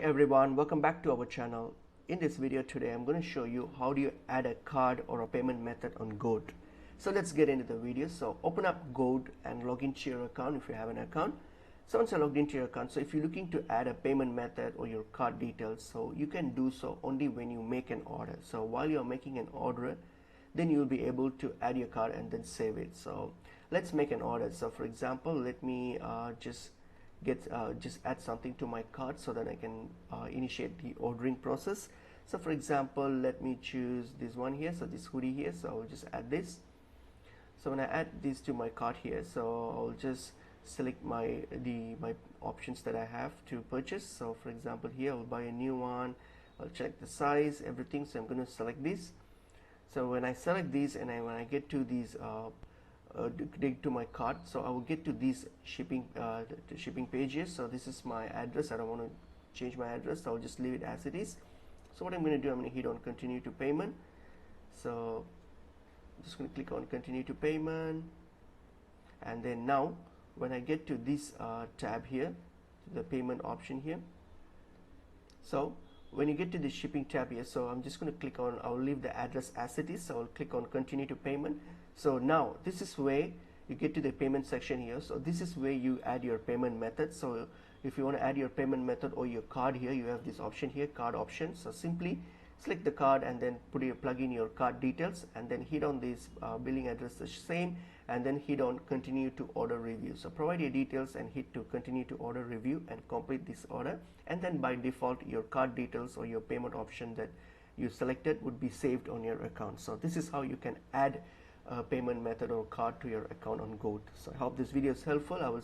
Everyone, welcome back to our channel. In this video today I'm going to show you how do you add a card or a payment method on Goat. So let's get into the video. So open up Goat and log into your account if you have an account. So once you're logged into your account, so if you're looking to add a payment method or your card details, so you can do so only when you make an order. So while you're making an order, then you'll be able to add your card and then save it. So let's make an order. So for example, let me just add something to my cart so that I can initiate the ordering process. So for example, let me choose this one here, so this hoodie here. So I'll just add this. So when I add this to my cart here, so I'll just select my options that I have to purchase. So for example, here I'll buy a new one, I'll check the size, everything. So I'm going to select this. So when I select these and when I get to these to my cart, so I will get to these shipping pages. So this is my address. I don't want to change my address, so I'll just leave it as it is. So what I'm going to do, I'm going to hit on continue to payment. So I'm just going to click on continue to payment, and then now when I get to this tab here, the payment option here, so when you get to the shipping tab here, so I'm just going to click on, I'll leave the address as it is, so I'll click on continue to payment. So now this is where you get to the payment section here. So this is where you add your payment method. So if you want to add your payment method or your card here, you have this option here, card option. So simply select the card and then plug in your card details, and then hit on this billing address the same, and then hit on continue to order review. So provide your details and hit to continue to order review and complete this order, and then by default your card details or your payment option that you selected would be saved on your account. So this is how you can add a payment method or card to your account on Goat. So I hope this video is helpful. I will